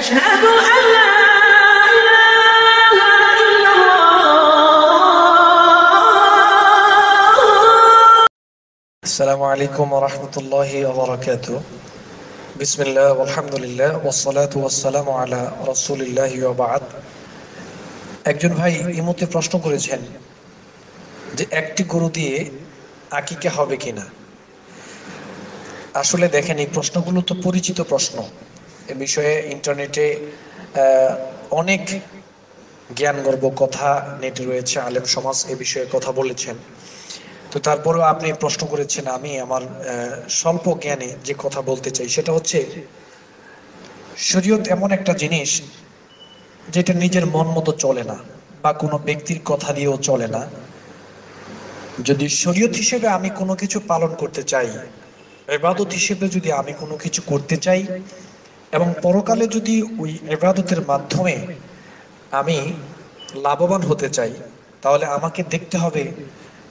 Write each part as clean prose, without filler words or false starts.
أشهد أن لا إله إلا الله. السلام عليكم ورحمة الله وبركاته. بسم الله والحمد لله والصلاة والسلام على رسول الله وبعد. একজন ভাই ইমতে প্রশ্ন করেছেন যে একটি গরু দিয়ে আকিকা হবে কিনা। আসলে দেখেন, এই প্রশ্নগুলো তো পরিচিত প্রশ্ন। এ বিষয়ে ইন্টারনেটে অনেক জ্ঞানগর্ভ কথা নেটে রয়েছে, আলেম সমাজ এ বিষয়ে কথা বলেছেন। তো তারপরেও আপনি প্রশ্ন করেছেন, আমি আমার স্বল্প জ্ঞানে যে কথা বলতে চাই সেটা হচ্ছে, শরীয়ত এমন একটা জিনিস যেটা নিজের মন মতো চলে না বা কোনো ব্যক্তির কথা দিয়েও চলে না। যদি শরীয়ত হিসেবে আমি কোনো কিছু পালন করতে চাই, ইবাদত হিসেবে যদি আমি কোনো কিছু করতে চাই এবং পরকালে যদি ওই ইবাদতের মাধ্যমে আমি লাভবান হতে চাই, তাহলে আমাকে দেখতে হবে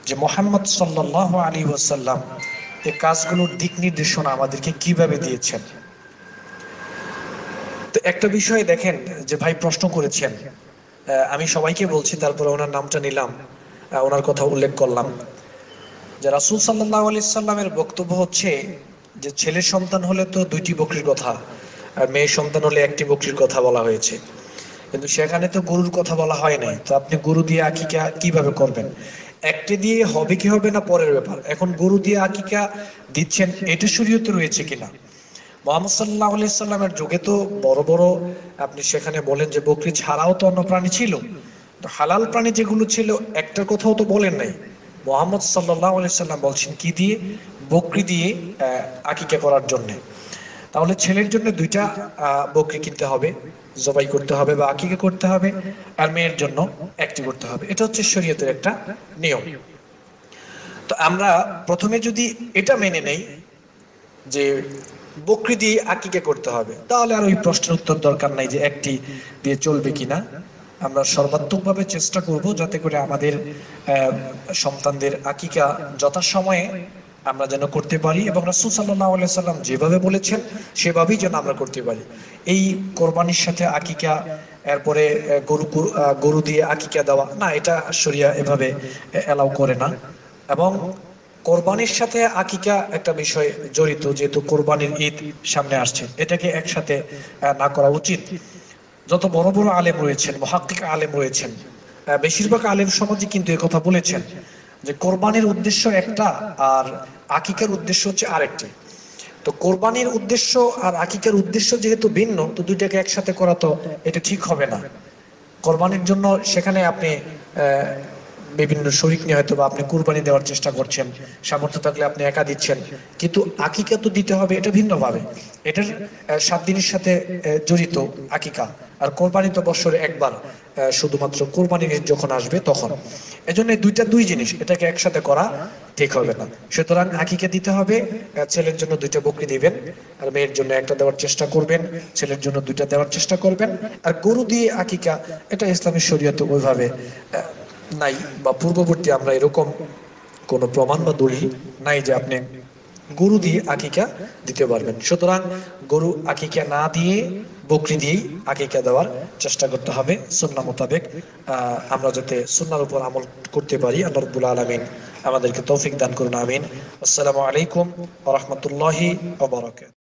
যে মুহাম্মদ সাল্লাল্লাহু আলাইহি ওয়াসাল্লাম এই কাজগুলোর দিক নির্দেশনা আমাদেরকে কিভাবে দিয়েছেন। তো একটা বিষয় দেখেন, যে ভাই প্রশ্ন করেছেন, আমি সবাইকে বলছি, তারপরে ওনার নামটা নিলাম, ওনার কথা উল্লেখ করলাম, যে রাসূল সাল্লাল্লাহু আলাইহি সাল্লামের বক্তব্য হচ্ছে যে ছেলে সন্তান হলে তো দুইটি বকরির কথা, আর মেয়ে সন্তান হলে একটি বকরির কথা বলা হয়েছে, কিন্তু সেখানে তো গরুর কথা বলা হয় নাই। তো আপনি গরু দিয়ে আকিকা কিভাবে করবেন? একটি দিয়ে হবে কি হবে না পরের ব্যাপার, এখন গরু দিয়ে আকিকা দিচ্ছেন, এটা শরীয়তে রয়েছে কিনা। মুহাম্মদ সাল্লাল্লাহু আলাইহি সাল্লামের যুগে তো বড় বড়, আপনি সেখানে বলেন যে বকরি ছাড়াও তো অন্য প্রাণী ছিল, তো হালাল প্রাণী যেগুলো ছিল একটার কথাও তো বলেন নাই। মুহাম্মদ সাল্লাল্লাহু আলাইহি সাল্লাম বলছেন কি দিয়ে? বকরি দিয়ে আকিকা করার জন্য। তাহলে ছেলের জন্য দুইটা বকরি কিনতে হবে, জবাই করতে হবে বা আকিকা করতে হবে, আর মেয়ের জন্য একটি করতে হবে। এটা হচ্ছে শরীয়তের একটা নিয়ম। তো আমরা প্রথমে যদি এটা মেনে নেই যে বকরি দিয়ে আকিকা করতে হবে, তাহলে আর ওই প্রশ্নের উত্তর দরকার নাই যে একটি দিয়ে চলবে কিনা। আমরা সর্বাত্মকভাবে চেষ্টা করব যাতে করে আমাদের সন্তানদের আকিকা যথাসময়ে আমরা যেন করতে পারি, এবং রাসূল সাল্লাল্লাহু আলাইহি সাল্লাম যেভাবে বলেছেন সেভাবেই যেন আমরা করতে পারি। এই কোরবানির সাথে আকিকা, এরপরে গরু দিয়ে আকিকা দেওয়া না, এটা শরিয়া এভাবে এলাও করে না। এবং কোরবানির সাথে আকিকা একটা বিষয় জড়িত, যেহেতু কোরবানির ঈদ সামনে আসছে, এটাকে একসাথে না করা উচিত। যত বড় বড় আলেম রয়েছেন, মুহাক্কিক আলেম রয়েছেন, বেশিরভাগ আলেম সমাজই কিন্তু কথা বলেছেন যে কোরবানির উদ্দেশ্য একটা আর আকিকার উদ্দেশ্য হচ্ছে আরেকটি। তো কোরবানির উদ্দেশ্য আর আকিকার উদ্দেশ্য যেহেতু ভিন্ন, তো দুইটাকে একসাথে করা তো এটা ঠিক হবে না। কোরবানির জন্য সেখানে আপনি বিভিন্ন শরীক নিয়ে হয়তো বা আপনি কুরবানি দেওয়ার চেষ্টা করছেন, সামর্থ্য থাকলে আপনি একা দিচ্ছেন, কিন্তু আকিকা তো দিতে হবে, এটা ভিন্নভাবে। এটার 7 দিনের সাথে জড়িত আকিকা, আর কোরবানি তো বছরে একবার, শুধুমাত্র কোরবানির ঈদ যখন আসবে তখন। এজন্য দুই জিনিস, এটাকে একসাথে করা ঠিক হবে না। সুতরাং আকিকা দিতে হবে, ছেলের জন্য 2টা বকরি দিবেন, আর মেয়ের জন্য একটা দেওয়ার চেষ্টা করবেন, ছেলের জন্য 2টা দেওয়ার চেষ্টা করবেন। আর গরু দিয়ে আকিকা, এটা ইসলামী শরীয়তে ওইভাবে নাই, বা পূর্ববর্তী আমরা এরকম কোন প্রমাণ বা দলিল নাই যে আপনি গরু দিয়ে আকিকা দিতে পারবেন। সুতরাং গরু আকিকা না দিয়ে বকরি দিয়েই আকিকা দেওয়ার চেষ্টা করতে হবে সুন্নাহ মোতাবেক। আমরা যাতে সুন্নাহর উপর আমল করতে পারি, আল্লাহ রাব্বুল আলামিন আমাদেরকে তৌফিক দান করুন, আমিন। আসসালামু আলাইকুম ওয়া রাহমাতুল্লাহি ওয়া বারাকাতুহু।